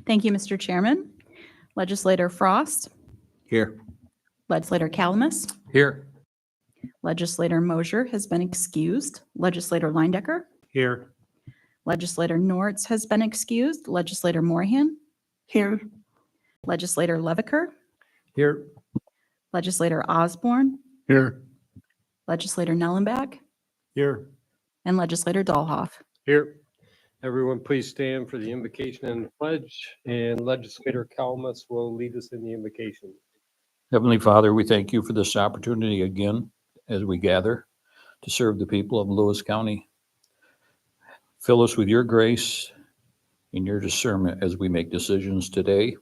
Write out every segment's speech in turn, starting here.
Thank you, Mr. Chairman. Legislator Frost, Here. Legislator Calamus, Here. Legislator Mosier has been excused. Legislator Leindecker, Here. Legislator Nortz has been excused. Legislator Morahan, Here. Legislator Leviker, Here. Legislator Osborne, Here. Legislator Nellenbach, Here. and Legislator Dahlhoff. Here. Everyone, please stand for the invocation and the pledge, and Legislator Calamus will lead us in the invocation. Heavenly Father, we thank you for this opportunity again as we gather to serve the people of Lewis County. Fill us with your grace and your discernment as we make decisions today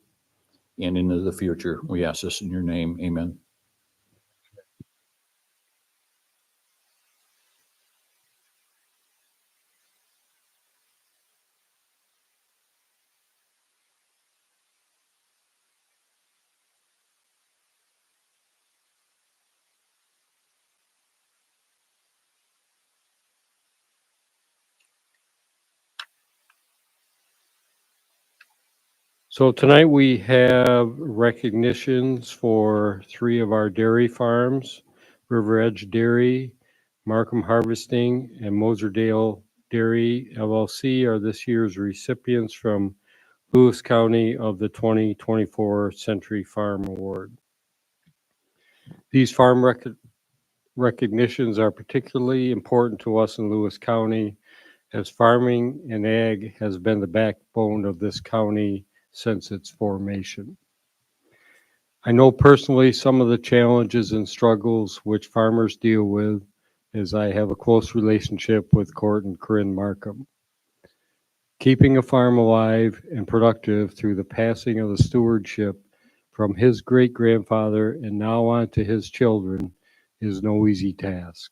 and into the future. We ask this in your name. Amen. So tonight we have recognitions for 3 of our dairy farms, River Edge Dairy, Markham Harvesting, and Moserdale Dairy LLC are this year's recipients from Lewis County of the 2024 Century Farm Award. These farm recognitions are particularly important to us in Lewis County, as farming and ag has been the backbone of this county since its formation. I know personally some of the challenges and struggles which farmers deal with, as I have a close relationship with Court and Corinne Markham. Keeping a farm alive and productive through the passing of the stewardship from his great-grandfather and now on to his children is no easy task.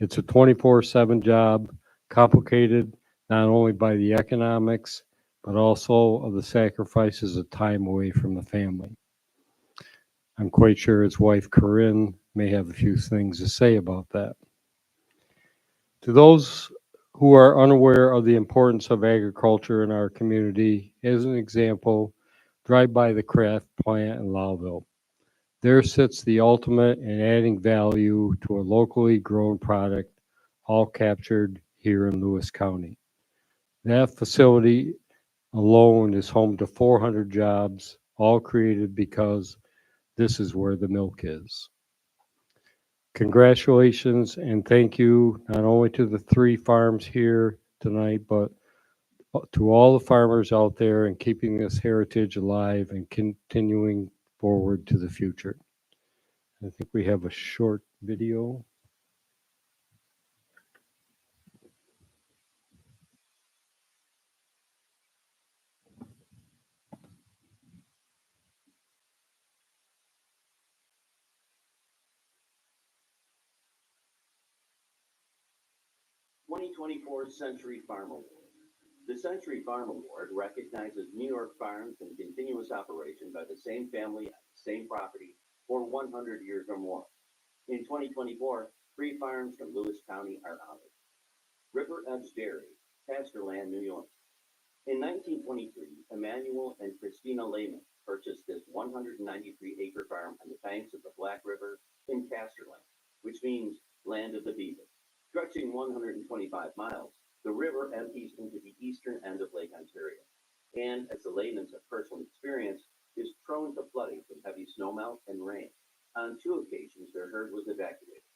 It's a 24/7 job, complicated not only by the economics, but also of the sacrifices of time away from the family. I'm quite sure his wife, Corinne, may have a few things to say about that. To those who are unaware of the importance of agriculture in our community, as an example, drive by the Kraft plant in Lowville. There sits the ultimate in adding value to a locally grown product, all captured here in Lewis County. That facility alone is home to 400 jobs, all created because this is where the milk is. Congratulations and thank you not only to the 3 farms here tonight, but to all the farmers out there and keeping this heritage alive and continuing forward to the future. I think we have a short video. Century Farm Award. The Century Farm Award recognizes New York farms in continuous operation by the same family on the same property for 100 years or more. In 2024, 3 farms from Lewis County are honored. River Edge Dairy, Pastorland, New York. In 1923, Emmanuel and Christina Lehman purchased this 193-acre farm on the banks of the Black River in Pastorland, which means land of the beaver. Stretching 125 miles, the river empties into the eastern end of Lake Ontario, and as the Lehmans have personally experienced, is prone to flooding from heavy snowmelt and rain. On 2 occasions, their herd was evacuated.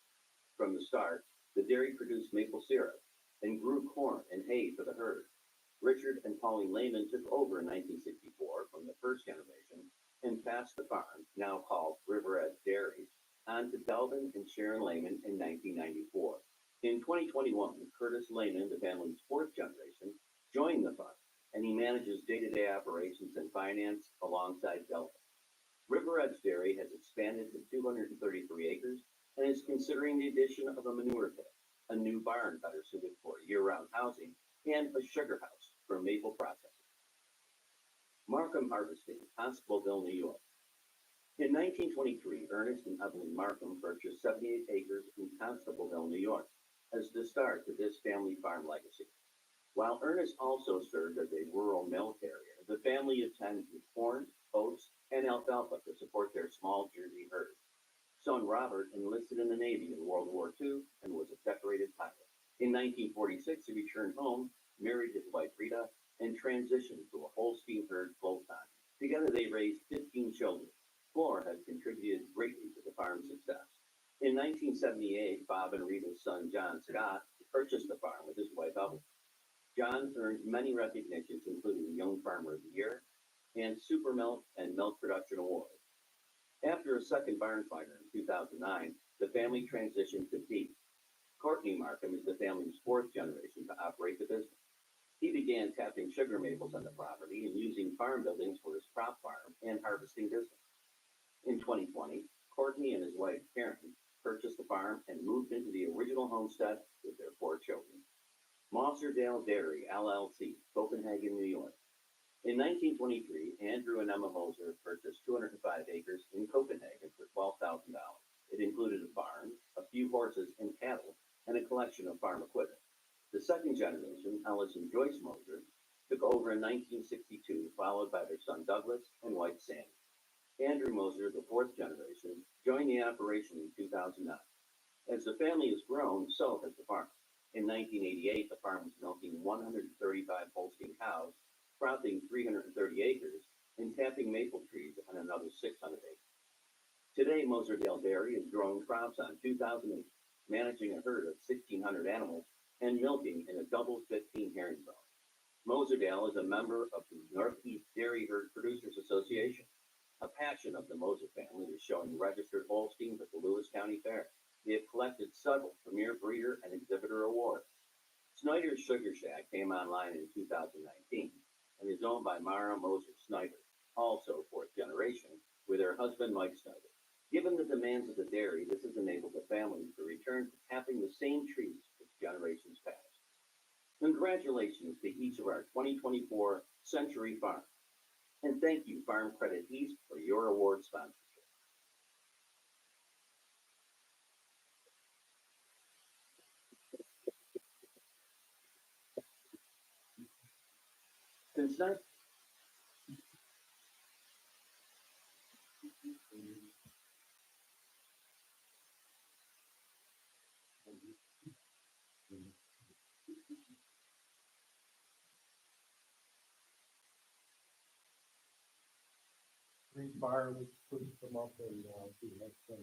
From the start, the dairy produced maple syrup and grew corn and hay for the herd. Richard and Pauline Lehman took over in 1964 from the first generation and passed the farm, now called River Edge Dairy, on to Delvin and Sharon Lehman in 1994. In 2021, Curtis Lehman, the family's 4th generation, joined the farm, and he manages day-to-day operations and finance alongside Delvin. River Edge Dairy has expanded to 233 acres and is considering the addition of a manure pit, a new barn better suited for year-round housing, and a sugar house for maple processing. Markham Harvesting, Constableville, New York. In 1923, Ernest and Evelyn Markham purchased 78 acres in Constableville, New York, as the start to this family farm legacy. While Ernest also served as a rural mail carrier, the family family attends with corn, oats, and alfalfa to support their small Jersey herd. Son Robert enlisted in the Navy in World War II and was a decorated pilot. In 1946, he returned home, married his wife Rita, and transitioned to a Holstein herd full-time. Together they raised 15 children. Floor has contributed greatly to the farm's success. In 1978, Bob and Rita's son John Scott purchased the farm with his wife Evelyn. John earned many recognitions, including Young Farmer of the Year and Super Milk and Milk Production Award. After a second barn fire in 2009, the family transitioned to beef. Courtney Markham is the family's fourth generation to operate the business. He began tapping sugar maples on the property and using farm buildings for his crop farm and harvesting business. In 2020, Courtney and his wife Karen purchased the farm and moved into the original homestead with their 4 children. Mosserdale Dairy, LLC, Copenhagen, New York. In 1923, Andrew and Emma Moser purchased 205 acres in Copenhagen for $12,000. It included a barn, a few horses and cattle, and a collection of farm equipment. The second generation, Ellis and Joyce Moser, took over in 1962, followed by their son Douglas and wife Sandy. Andrew Moser, the fourth generation, joined the operation in 2009. As the family has grown, so has the farm. In 1988, the farm was milking 135 Holstein cows, cropping 330 acres, and tapping maple trees on another 600 acres. Today, Moserdale Dairy is growing crops on 2,000 acres, managing a herd of 1,600 animals, and milking in a double 15 herring zone. Moserdale is a member of the Northeast Dairy Herd Producers Association. A passion of the Moser family is showing registered Holsteins at the Lewis County Fair. They have collected several premier breeder and exhibitor awards. Snyder's Sugar Shack came online in 2019 and is owned by Mara Moser Snyder, also fourth generation, with her husband Mike Snyder. Given the demands of the dairy, this has enabled the family to return to tapping the same trees as generations past. Congratulations to each of our 2024 Century Farms. And thank you, Farm Credit East, for your award sponsorship. Since that, Green Fire was putting them up and we had some.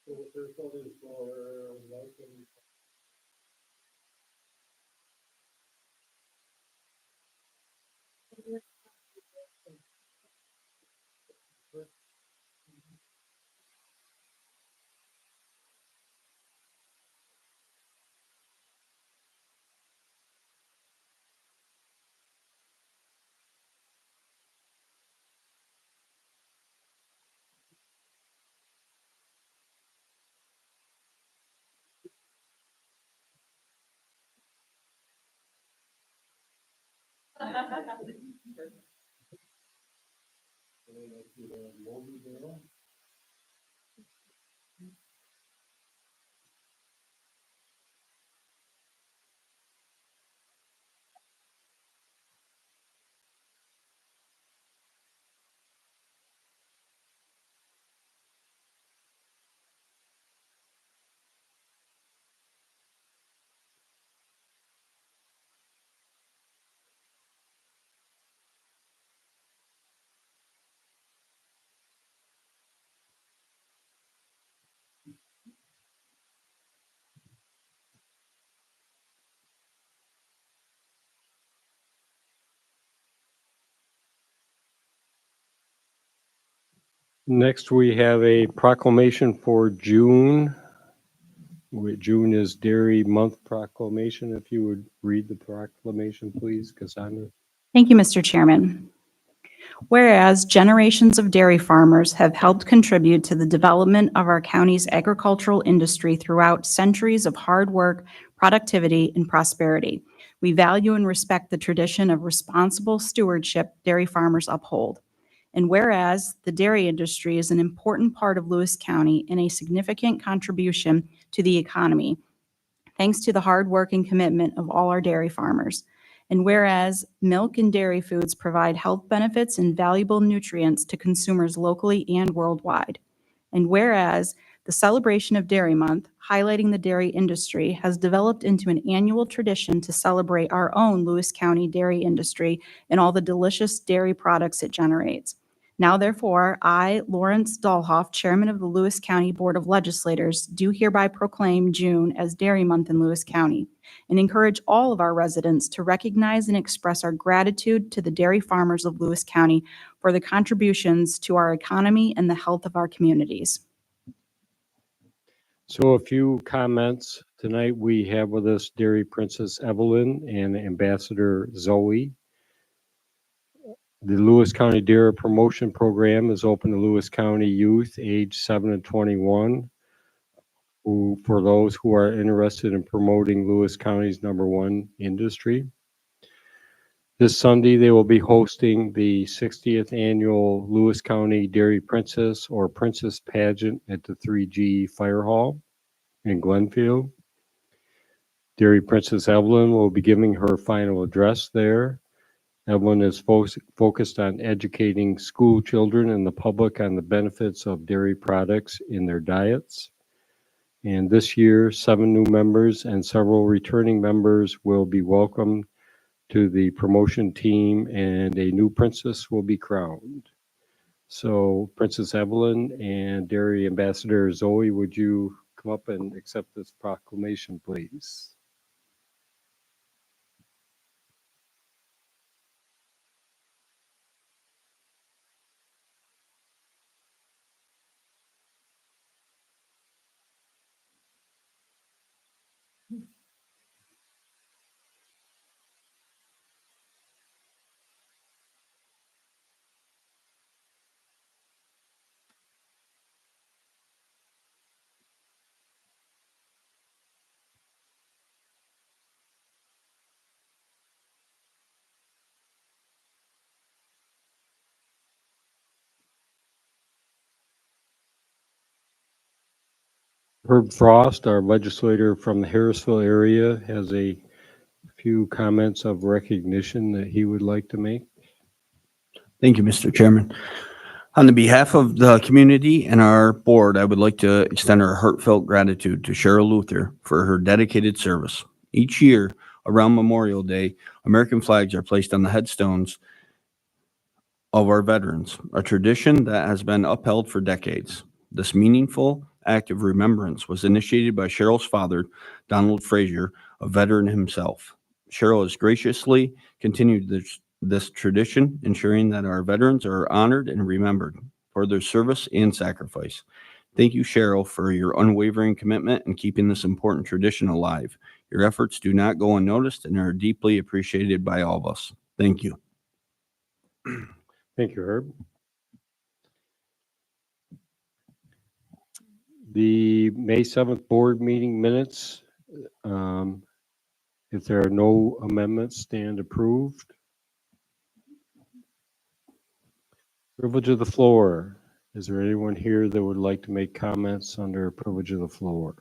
So there's only for lighting. Next, we have a proclamation for June. June is Dairy Month proclamation. If you would read the proclamation, please, Cassandra. Thank you, Mr. Chairman. Whereas generations of dairy farmers have helped contribute to the development of our county's agricultural industry throughout centuries of hard work, productivity, and prosperity. We value and respect the tradition of responsible stewardship dairy farmers uphold. And whereas the dairy industry is an important part of Lewis County and a significant contribution to the economy, thanks to the hard work and commitment of all our dairy farmers. And whereas milk and dairy foods provide health benefits and valuable nutrients to consumers locally and worldwide. And whereas the celebration of Dairy Month, highlighting the dairy industry, has developed into an annual tradition to celebrate our own Lewis County dairy industry and all the delicious dairy products it generates. Now therefore, I, Lawrence Dahlhoff, Chairman of the Lewis County Board of Legislators, do hereby proclaim June as Dairy Month in Lewis County and encourage all of our residents to recognize and express our gratitude to the dairy farmers of Lewis County for the contributions to our economy and the health of our communities. So a few comments. Tonight we have with us Dairy Princess Evelyn and Ambassador Zoe. The Lewis County Dairy Promotion Program is open to Lewis County youth age 7 to 21, for those who are interested in promoting Lewis County's #1 industry. This Sunday, they will be hosting the 60th annual Lewis County Dairy Princess or Princess Pageant at the 3G Fire Hall in Glenfield. Dairy Princess Evelyn will be giving her final address there. Evelyn is focused on educating school children and the public on the benefits of dairy products in their diets. And this year, 7 new members and several returning members will be welcomed to the promotion team, and a new princess will be crowned. So Princess Evelyn and Dairy Ambassador Zoe, would you come up and accept this proclamation, please? Herb Frost, our legislator from the Harrisville area, has a few comments of recognition that he would like to make. Thank you, Mr. Chairman. On the behalf of the community and our board, I would like to extend our heartfelt gratitude to Cheryl Luther for her dedicated service. Each year, around Memorial Day, American flags are placed on the headstones of our veterans, a tradition that has been upheld for decades. This meaningful act of remembrance was initiated by Cheryl's father, Donald Frazier, a veteran himself. Cheryl has graciously continued this tradition, ensuring that our veterans are honored and remembered for their service and sacrifice. Thank you, Cheryl, for your unwavering commitment in keeping this important tradition alive. Your efforts do not go unnoticed and are deeply appreciated by all of us. Thank you. Thank you, Herb. The May 7th board meeting minutes, if there are no amendments, stand approved. Privilege of the floor. Is there anyone here that would like to make comments under privilege of the floor?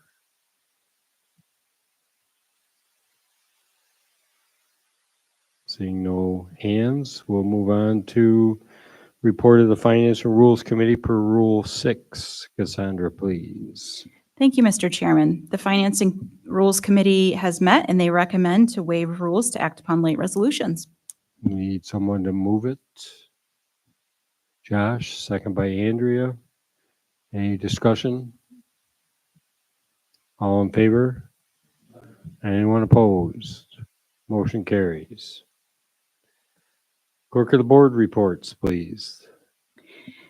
Seeing no hands, we'll move on to report of the Finance and Rules Committee per Rule 6. Cassandra, please. Thank you, Mr. Chairman. The Finance and Rules Committee has met and they recommend to waive rules to act upon late resolutions. Need someone to move it. Josh, second by Andrea. Any discussion? All in favor? Anyone opposed? Motion carries. Clerk of the board reports, please.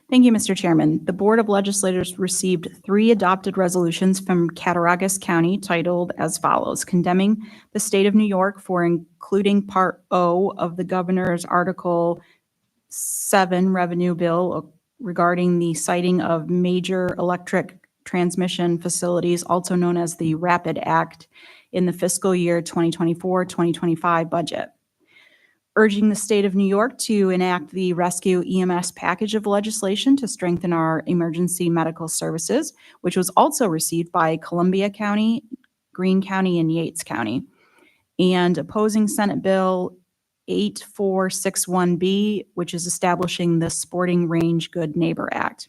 Thank you, Mr. Chairman. The Board of Legislators received 3 adopted resolutions from Cattaraugus County titled as follows: condemning the state of New York for including Part O of the Governor's Article 7 revenue bill regarding the siting of major electric transmission facilities, also known as the RAPID Act, in the fiscal year 2024-2025 budget. Urging the state of New York to enact the Rescue EMS package of legislation to strengthen our emergency medical services, which was also received by Columbia County, Greene County, and Yates County. And opposing Senate Bill 8461B, which is establishing the Sporting Range Good Neighbor Act.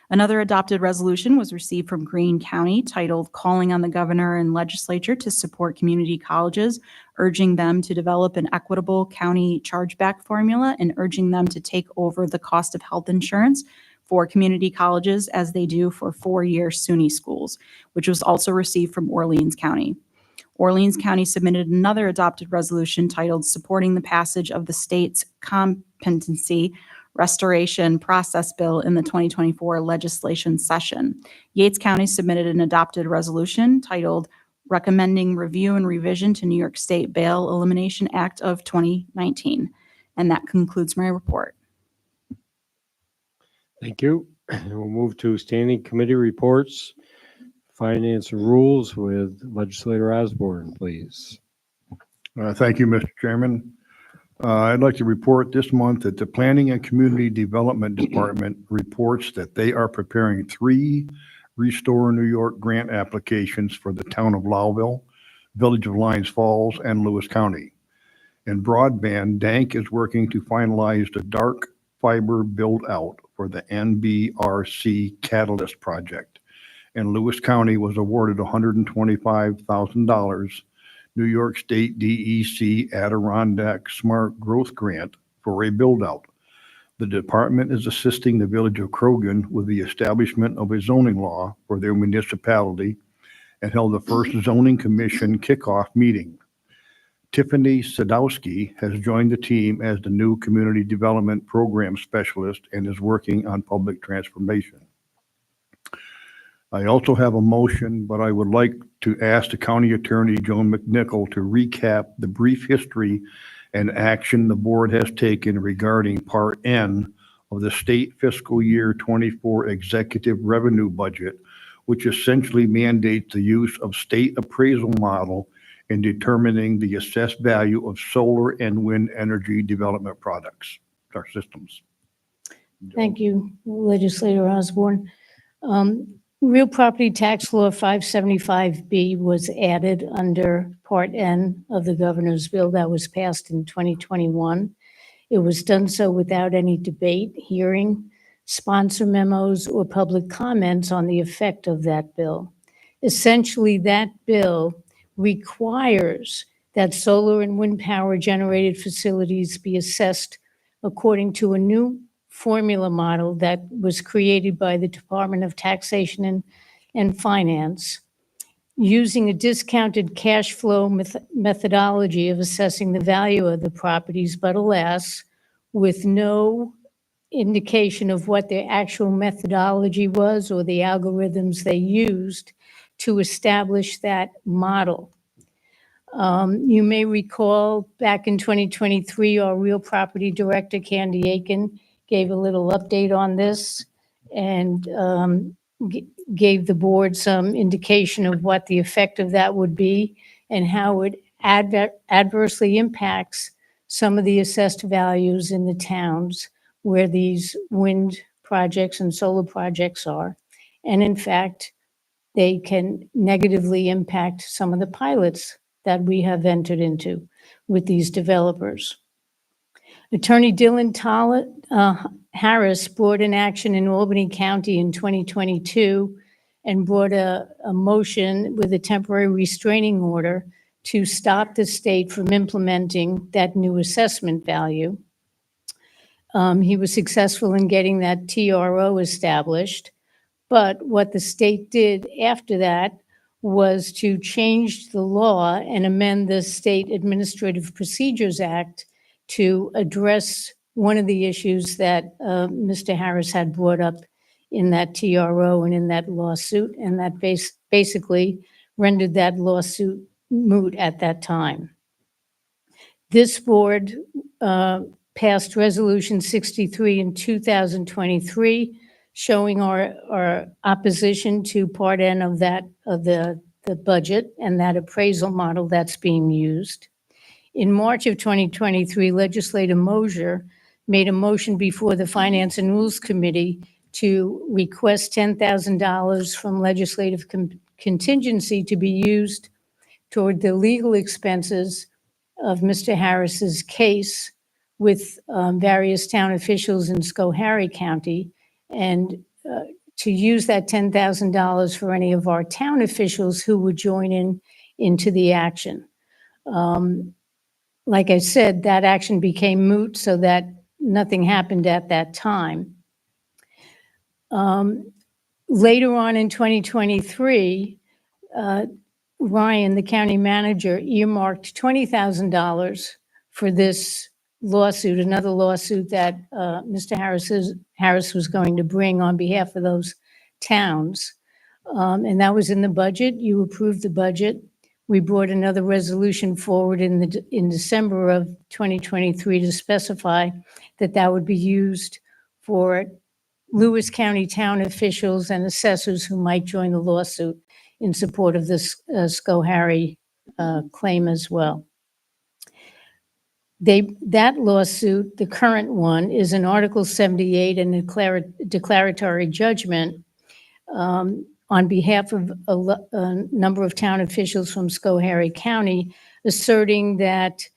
Another adopted resolution was received from Greene County titled Calling on the Governor and Legislature to Support Community Colleges, urging them to develop an equitable county chargeback formula and urging them to take over the cost of health insurance for community colleges as they do for four-year SUNY schools, which was also received from Orleans County. Orleans County submitted another adopted resolution titled Supporting the Passage of the State's Competency Restoration Process Bill in the 2024 legislation session. Yates County submitted an adopted resolution titled Recommending Review and Revision to New York State Bail Elimination Act of 2019. And that concludes my report. Thank you. We'll move to standing committee reports. Finance and Rules with Legislator Osborne, please. Thank you, Mr. Chairman. I'd like to report this month that the Planning and Community Development Department reports that they are preparing 3 Restore New York grant applications for the town of Lowville, Village of Lyons Falls, and Lewis County. In broadband, DANK is working to finalize the dark fiber build-out for the NBRC Catalyst project. And Lewis County was awarded $125,000 New York State DEC Adirondack Smart Growth Grant for a build-out. The department is assisting the Village of Krogan with the establishment of a zoning law for their municipality and held the first zoning commission kickoff meeting. Tiffany Sadowski has joined the team as the new community development program specialist and is working on public transformation. I also have a motion, but I would like to ask the County Attorney, Joan McNichol, to recap the brief history and action the board has taken regarding Part N of the state fiscal year 24 executive revenue budget, which essentially mandates the use of state appraisal model in determining the assessed value of solar and wind energy development products, or systems. Thank you, Legislator Osborne. Real property tax law 575B was added under Part N of the governor's bill that was passed in 2021. It was done so without any debate, hearing, sponsor memos, or public comments on the effect of that bill. Essentially, that bill requires that solar and wind power generated facilities be assessed according to a new formula model that was created by the Department of Taxation and Finance, using a discounted cash flow methodology of assessing the value of the properties, but alas, with no indication of what their actual methodology was or the algorithms they used to establish that model. You may recall back in 2023, our real property director, Candy Aiken, gave a little update on this and gave the board some indication of what the effect of that would be and how it adversely impacts some of the assessed values in the towns where these wind projects and solar projects are. And in fact, they can negatively impact some of the pilots that we have entered into with these developers. Attorney Dylan Harris brought an action in Albany County in 2022 and brought a motion with a temporary restraining order to stop the state from implementing that new assessment value. He was successful in getting that TRO established, but what the state did after that was to change the law and amend the State Administrative Procedures Act to address one of the issues that Mr. Harris had brought up in that TRO and in that lawsuit, and that basically rendered that lawsuit moot at that time. This board passed Resolution 63 in 2023, showing our opposition to Part N of that, of the budget and that appraisal model that's being used. In March of 2023, Legislator Mosier made a motion before the Finance and Rules Committee to request $10,000 from legislative contingency to be used toward the legal expenses of Mr. Harris's case with various town officials in Schoharie County, and to use that $10,000 for any of our town officials who would join into the action. Like I said, that action became moot, so that nothing happened at that time. Later on in 2023, Ryan, the county manager, earmarked $20,000 for this lawsuit, another lawsuit that Mr. Harris was going to bring on behalf of those towns. And that was in the budget. You approved the budget. We brought another resolution forward in December of 2023 to specify that that would be used for Lewis County town officials and assessors who might join the lawsuit in support of this Schoharie claim as well. That lawsuit, the current one, is an Article 78 and declaratory judgment on behalf of a number of town officials from Schoharie County, asserting that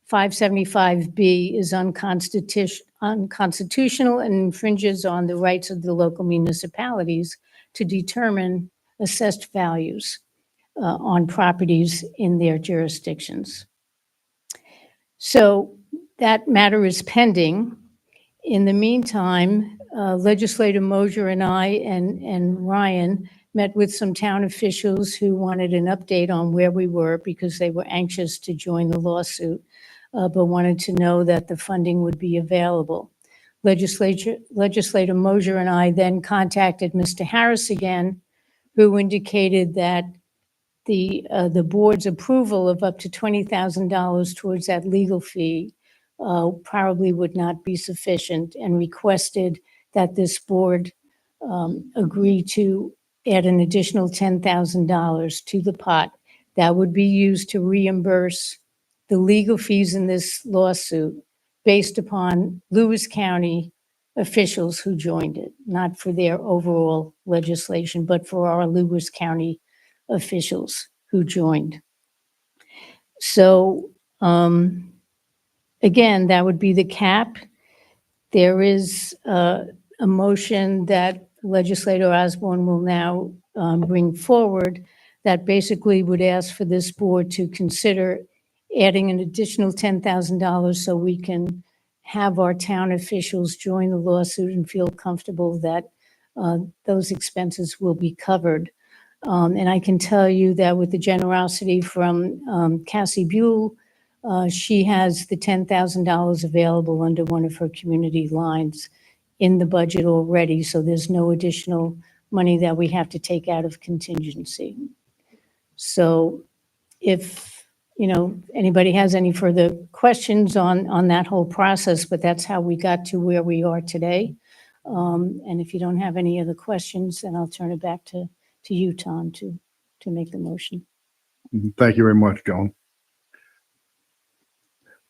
575B is unconstitutional and infringes on the rights of the local municipalities to determine assessed values on properties in their jurisdictions. So that matter is pending. In the meantime, Legislator Mosier and I and Ryan met with some town officials who wanted an update on where we were because they were anxious to join the lawsuit, but wanted to know that the funding would be available. Legislator Mosier and I then contacted Mr. Harris again, who indicated that the board's approval of up to $20,000 towards that legal fee probably would not be sufficient, and requested that this board agree to add an additional $10,000 to the pot that would be used to reimburse the legal fees in this lawsuit based upon Lewis County officials who joined it, not for their overall legislation, but for our Lewis County officials who joined. So again, that would be the cap. There is a motion that Legislator Osborne will now bring forward that basically would ask for this board to consider adding an additional $10,000 so we can have our town officials join the lawsuit and feel comfortable that those expenses will be covered. And I can tell you that with the generosity from Cassie Buell, she has the $10,000 available under one of her community lines in the budget already, so there's no additional money that we have to take out of contingency. So if anybody has any further questions on that whole process, but that's how we got to where we are today. And if you don't have any other questions, then I'll turn it back to you, Tom, to make the motion. Thank you very much, Joan.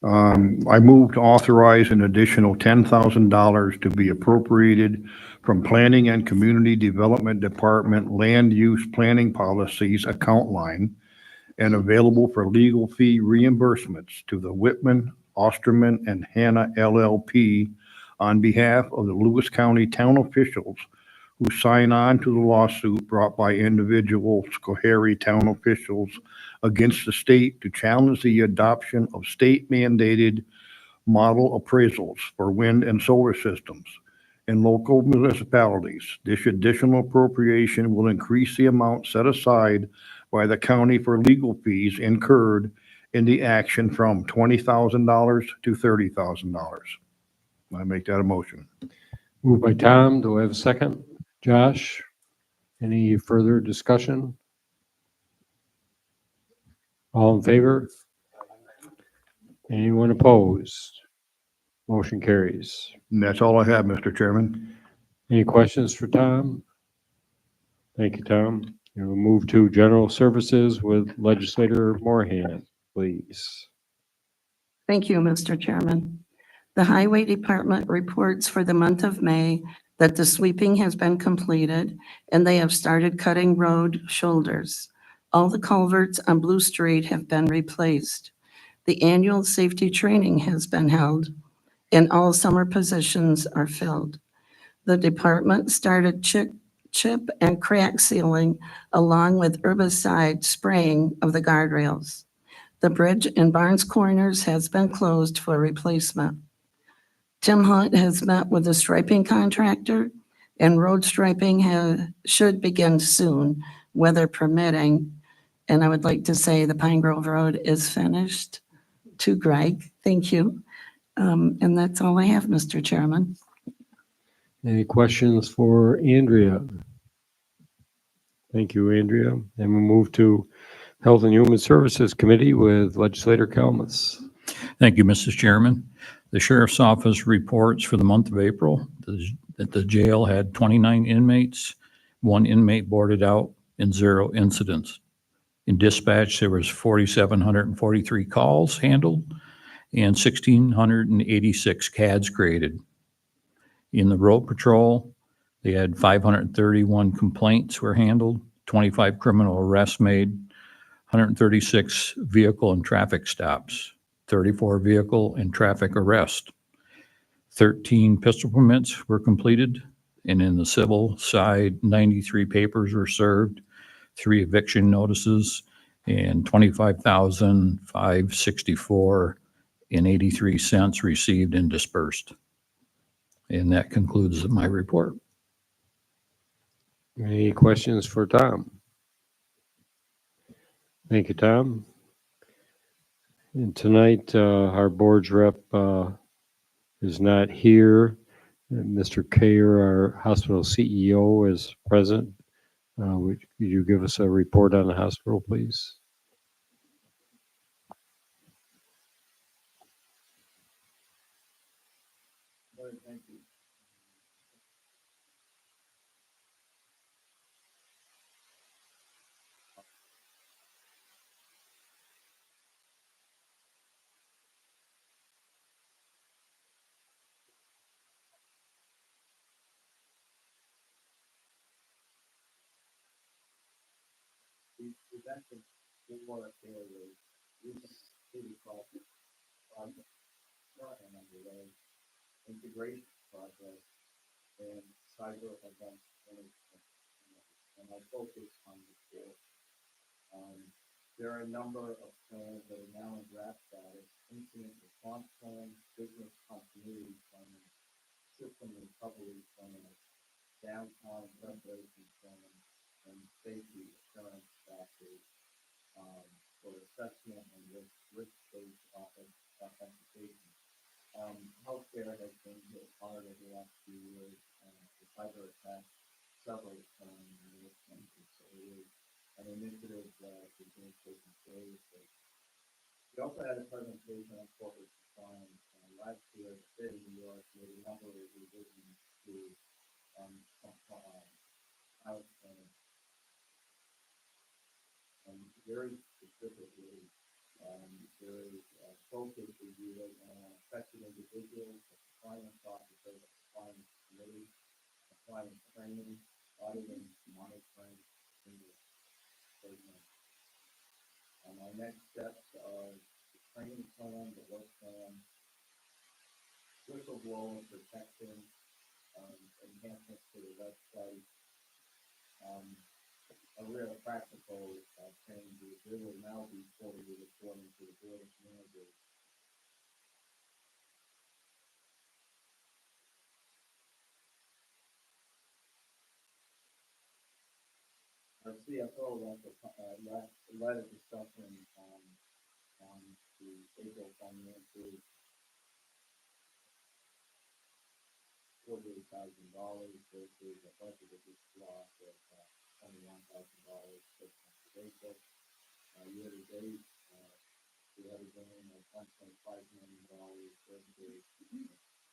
I move to authorize an additional $10,000 to be appropriated from Planning and Community Development Department Land Use Planning Policies account line and available for legal fee reimbursements to the Whitman, Osterman, and Hannah LLP on behalf of the Lewis County town officials who sign on to the lawsuit brought by individual Schoharie town officials against the state to challenge the adoption of state-mandated model appraisals for wind and solar systems in local municipalities. This additional appropriation will increase the amount set aside by the county for legal fees incurred in the action from $20,000 to $30,000. I make that a motion. Moved by Tom. Do I have a second? Josh, any further discussion? All in favor? Anyone opposed? Motion carries. And that's all I have, Mr. Chairman. Any questions for Tom? Thank you, Tom. And we'll move to general services with Legislator Moorhan, please. Thank you, Mr. Chairman. The Highway Department reports for the month of May that the sweeping has been completed and they have started cutting road shoulders. All the culverts on Blue Street have been replaced. The annual safety training has been held and all summer positions are filled. The department started chip and crack sealing along with herbicide spraying of the guardrails. The bridge in Barnes Corners has been closed for replacement. Tim Hunt has met with the striping contractor and road striping should begin soon, weather permitting. And I would like to say the Pine Grove Road is finished. To Greg, thank you. And that's all I have, Mr. Chairman. Any questions for Andrea? Thank you, Andrea. And we'll move to Health and Human Services Committee with Legislator Kalmus. Thank you, Mrs. Chairman. The Sheriff's Office reports for the month of April that the jail had 29 inmates, 1 inmate boarded out, and 0 incidents. In dispatch, there was 4,743 calls handled and 1,686 CADs created. In the road patrol, they had 531 complaints were handled, 25 criminal arrests made, 136 vehicle and traffic stops, 34 vehicle and traffic arrests, 13 pistol permits were completed, and in the civil side, 93 papers were served, 3 eviction notices, and $25,564.83 received and dispersed. And that concludes my report. Any questions for Tom? Thank you, Tom. And tonight, our board's rep is not here. Mr. Kayer, our hospital CEO, is present. Would you give us a report on the hospital, please? Thank you. We presented for a recent city project and underway integration project and cyber event management. And I focus on the core. There are a number of plans that are now in draft status: incident response plan, business continuity plan, system recovery plan, downtown preparation plan, and safety assurance factors for assessment and risk-based authentication. Healthcare has been hit hard over the last few years. The cyber attacks several times in this country, so it is an initiative that is being taken seriously. We also had a presentation on corporate compliance last year. The state of New York made a number of revisions to house and very specifically, there is a focus review on affected individuals, the compliance officer, the compliance committee, compliance training, auditing, monitoring, and our next steps are the training plan, the work plan, whistleblower protection, enhancements to the website, a real practical changes. There will now be quarterly reporting to the board of managers. Our CFO led a discussion on the April finances, $48,000 versus a budgeted loss of $21,000 for April. Year to date, we had a gain of $1.5 million, versus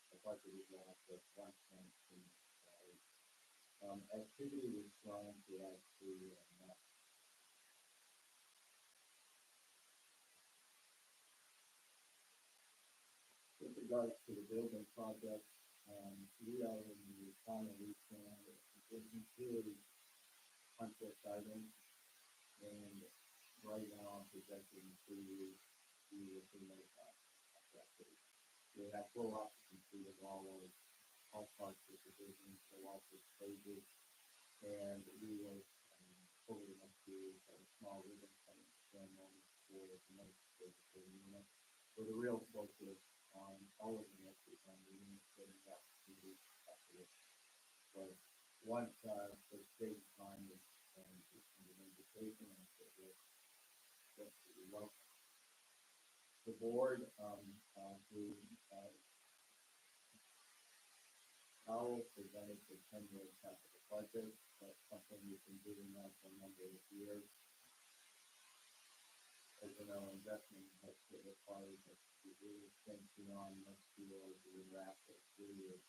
the budget was lost of $1.2 million. Activity was strong throughout the month. With regards to the building project, we are in the final weekend, really punch list items, and right now I'm projecting to we will be made activity. We have full occupancy of all parts of the business, so all six stages, and we will over the next year have a small ribbon cutting ceremony for the next stage of the unit, with a real focus on all of the next on the unit setting up to the activity. So once the state time is an invitation and so that's really welcome. The board who Powell presented the 10-year capital budget. That's something we've been doing now for a number of years. As you know, investment in healthcare requires us to really think beyond next year or the year after. Really,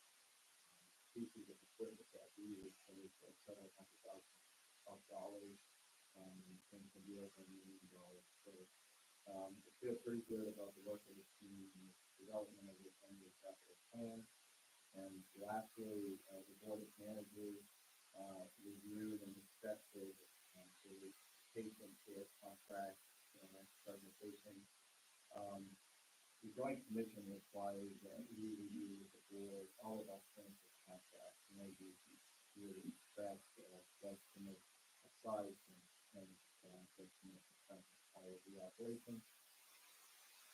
pieces of equipment that we would pay for several $100,000 and can be over $1 million. So I feel pretty good about the work of the team and the development of the 10-year capital plan. And lastly, the board of managers reviewed and accepted the patient care contract presentation. The joint commission requires that we review with the board all of our clinical contracts, and they do really expect us to make aside from part of the operation.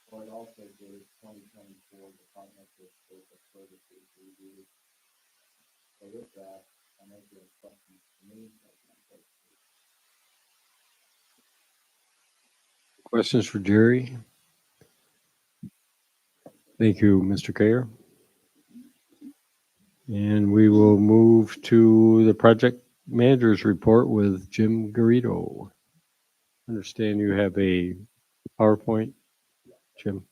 But also the 2024 Department of Social Services review. So with that, I know there are questions to me. Questions for Jerry? Thank you, Mr. Kayer. And we will move to the project manager's report with Jim Garrido. Understand you have a PowerPoint, Jim.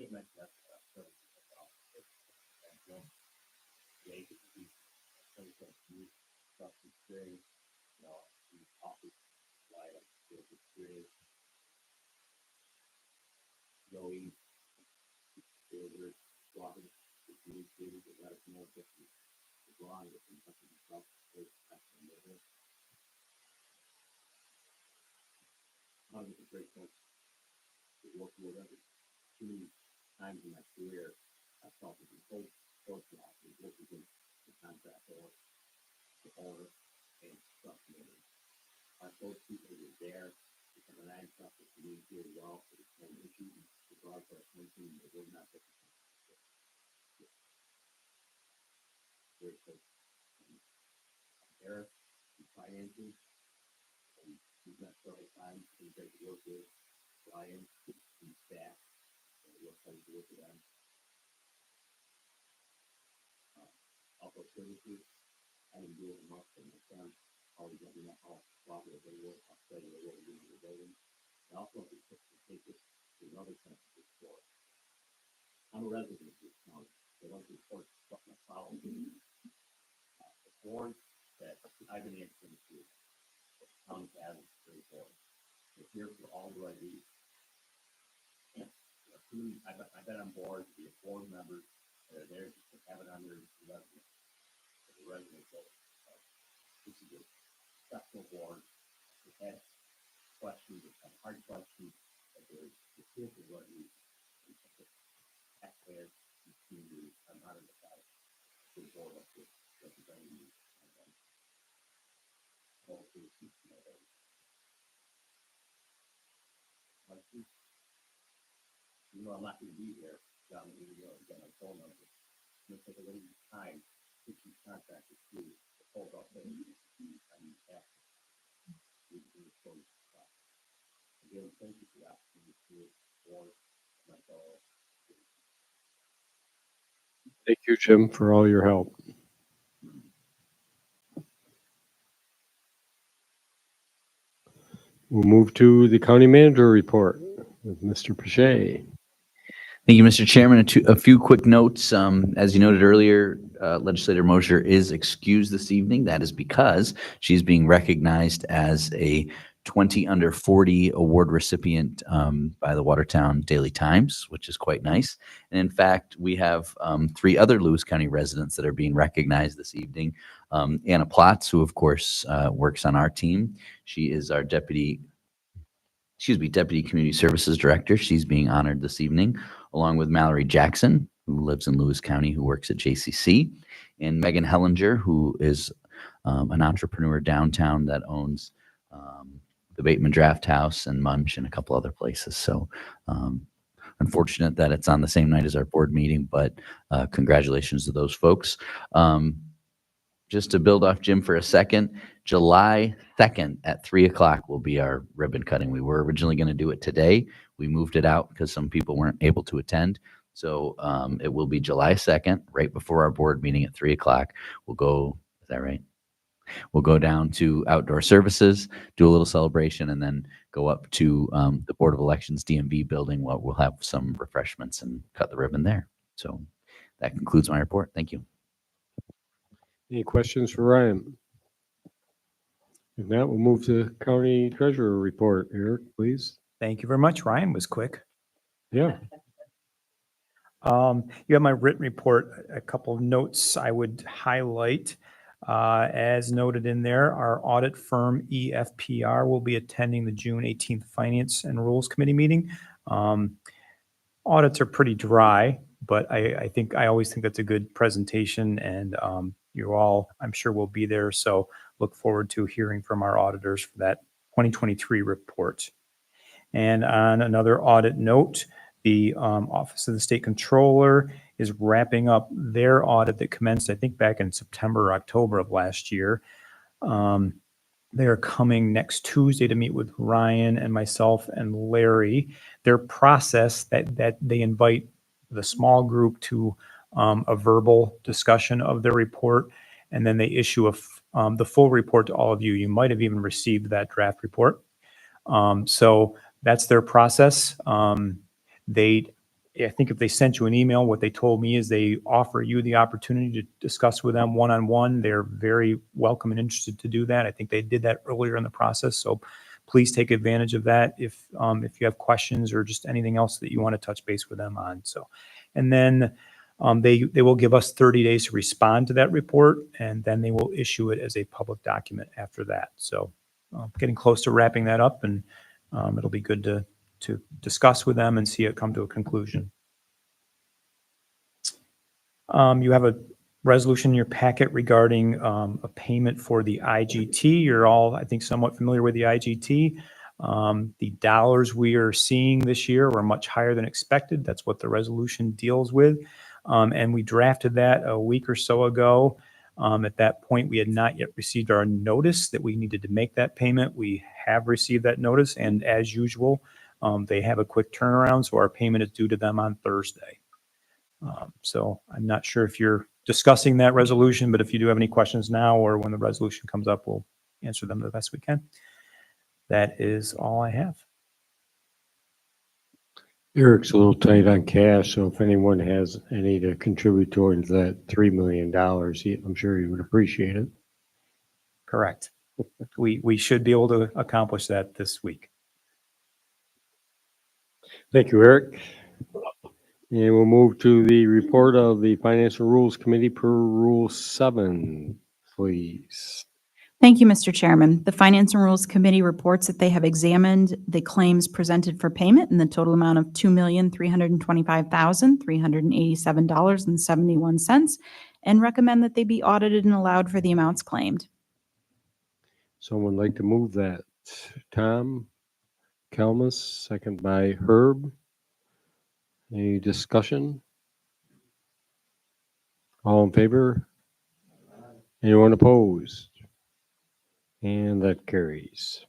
can't mention that. The agency, stuff experience, you know, the office, light, experience, going, there's walking, the community, the let us know if it's wrong, if it's something stuff, there's actually there. One of the great folks to work with others. Too many times in my career, I felt it was so job, it was the contract or the owner and stuff. Our folks people were there, because when I stuff that communicated well, for the same issue, the broad for attention, they were not the great folks. Eric, the finances, and he's not several times, he's great to work with, Brian, and staff, and what kind to work with them. Also services, I didn't do it enough, and my son always let me know how cooperative they were, how steady they were in the building. And also to take this to another country for. I'm a resident of this county, so once the court stuff my follow the board that I've been answering to, the county has very important. It's here for all the right reasons. I've been on board to be a board member, that are there just to have it on their resume. The resume goes, this is a special board. It has questions, it's kind of hard questions, but there's here for what reasons. Taxpayers, communities, I'm not in the side. The board of this representing you. You know, I'm not going to be there. John, you know, get my phone number. It's going to take a little bit of time to keep contacted to hold up things. I mean, again, thank you for that. Thank you, Jim, for all your help. We'll move to the county manager report with Mr. Pache. Thank you, Mr. Chairman. A few quick notes. As you noted earlier, Legislator Mosher is excused this evening. That is because she's being recognized as a 20 under 40 award recipient by the Watertown Daily Times, which is quite nice. And in fact, we have 3 other Lewis County residents that are being recognized this evening. Anna Plotz, who of course works on our team. She is our Deputy Community Services Director. She's being honored this evening, along with Mallory Jackson, who lives in Lewis County, who works at JCC, and Megan Hellinger, who is an entrepreneur downtown that owns the Bateman Draft House and Munch and a couple other places. So unfortunate that it's on the same night as our board meeting, but congratulations to those folks. Just to build off Jim for a second, July 2nd at 3 o'clock will be our ribbon cutting. We were originally going to do it today. We moved it out because some people weren't able to attend. So it will be July 2nd, right before our board meeting at 3 o'clock. We'll go, is that right? We'll go down to outdoor services, do a little celebration, and then go up to the Board of Elections DMV building where we'll have some refreshments and cut the ribbon there. So that concludes my report. Thank you. Any questions for Ryan? If not, we'll move to county treasurer report. Eric, please. Thank you very much. Ryan was quick. Yeah. You have my written report. A couple of notes I would highlight. As noted in there, our audit firm EFPR will be attending the June 18th Finance and Rules Committee meeting. Audits are pretty dry, but I always think that's a good presentation, and you all, I'm sure, will be there. So look forward to hearing from our auditors for that 2023 report. And on another audit note, the Office of the State Controller is wrapping up their audit that commenced, I think, back in September or October of last year. They're coming next Tuesday to meet with Ryan and myself and Larry. Their process that they invite the small group to a verbal discussion of their report, and then they issue the full report to all of you. You might have even received that draft report. So that's their process. They I think if they sent you an email, what they told me is they offer you the opportunity to discuss with them one-on-one. They're very welcome and interested to do that. I think they did that earlier in the process. So please take advantage of that if you have questions or just anything else that you want to touch base with them on. So, and then they will give us 30 days to respond to that report, and then they will issue it as a public document after that. So getting close to wrapping that up, and it'll be good to discuss with them and see it come to a conclusion. You have a resolution in your packet regarding a payment for the IGT. You're all, I think, somewhat familiar with the IGT. The dollars we are seeing this year were much higher than expected. That's what the resolution deals with. And we drafted that a week or so ago. At that point, we had not yet received our notice that we needed to make that payment. We have received that notice, and as usual, they have a quick turnaround, so our payment is due to them on Thursday. So I'm not sure if you're discussing that resolution, but if you do have any questions now or when the resolution comes up, we'll answer them the best we can. That is all I have. Eric's a little tight on cash, so if anyone has any to contribute towards that $3 million, I'm sure he would appreciate it. Correct. We should be able to accomplish that this week. Thank you, Eric. And we'll move to the report of the Financial Rules Committee per Rule 7, please. Thank you, Mr. Chairman. The Finance and Rules Committee reports that they have examined the claims presented for payment in the total amount of $2,325,387.71 and recommend that they be audited and allowed for the amounts claimed. Someone like to move that? Tom Kelmus, second by Herb. Any discussion? All in favor? Anyone opposed? And that carries.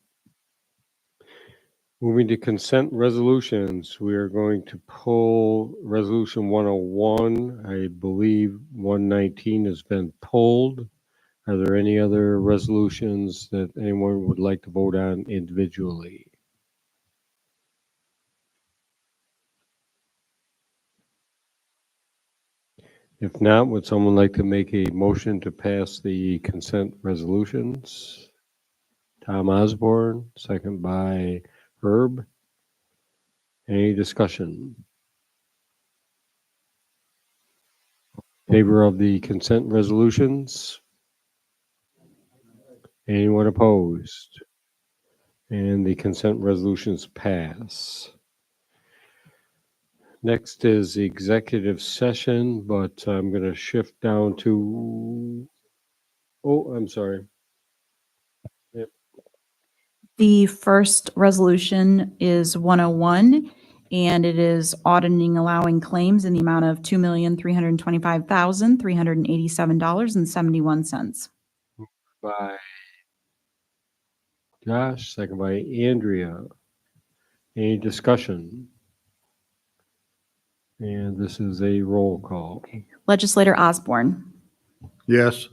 Moving to consent resolutions, we are going to pull resolution 101. I believe 119 has been pulled. Are there any other resolutions that anyone would like to vote on individually? If not, would someone like to make a motion to pass the consent resolutions? Tom Osborne, second by Herb. Any discussion? Favor of the consent resolutions? Anyone opposed? And the consent resolutions pass. Next is the executive session, but I'm going to shift down to, oh, I'm sorry. Yep. The first resolution is 101, and it is auditing allowing claims in the amount of $2,325,387.71. By Josh, second by Andrea. Any discussion? And this is a roll call. Legislator Osborne, Yes.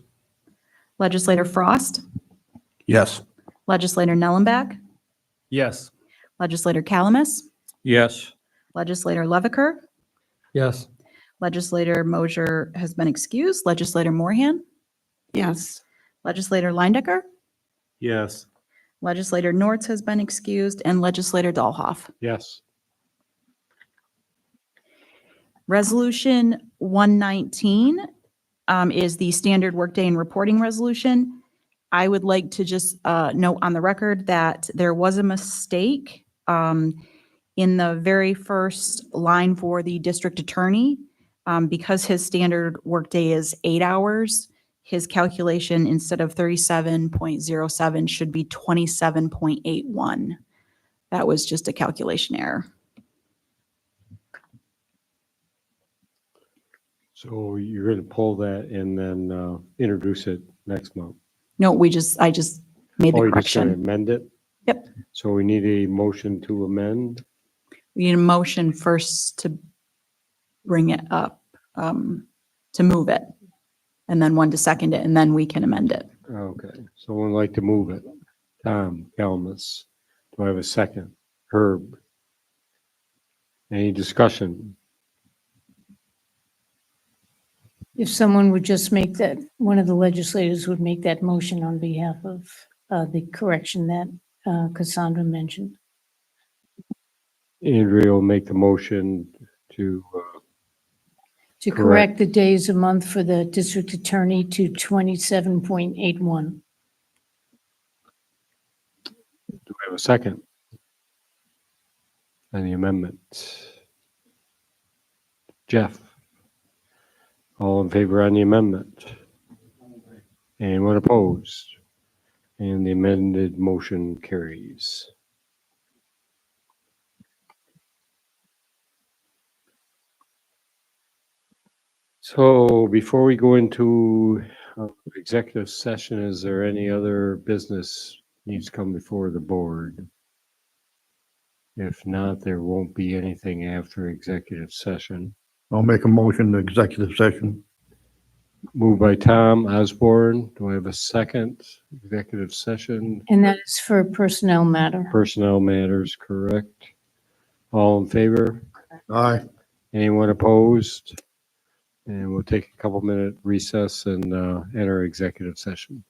Legislator Frost, Yes. Legislator Nellenbach, Yes. Legislator Calamus, Yes. Legislator Leviker, Yes. Legislator Mosier has been excused, Legislator Moorhan, Yes. Legislator Leindecker, Yes. Legislator Nortz has been excused, and Legislator Dahlhoff. Yes. Resolution 119 is the standard workday and reporting resolution. I would like to just note on the record that there was a mistake in the very first line for the district attorney. Because his standard workday is 8 hours, his calculation instead of 37.07 should be 27.81. That was just a calculation error. So you're going to pull that and then introduce it next month. No, I just made the Oh, you're just going to correction. amend it? Yep. So we need a motion to amend. We need a motion first to bring it up, to move it, and then one to second it, and then we can amend it. Okay. Someone like to move it? Tom Kelmus. Do I have a second? Herb. Any discussion? If someone would just make that, one of the legislators would make that motion on behalf of the correction that Cassandra mentioned. Andrea will make the motion to, To Correct. correct the days a month for the district attorney to 27.81. do we have a second? On the amendment? Jeff? All in favor on the amendment? Anyone opposed? And the amended motion carries. So before we go into executive session, is there any other business needs to come before the board? If not, there won't be anything after executive session. I'll make a motion to executive session. Moved by Tom Osborne. Do I have a second? Executive session, And that is for a personnel matter. personnel matters, correct? All in favor? Aye. Anyone opposed? And we'll take a couple minute recess and enter executive session.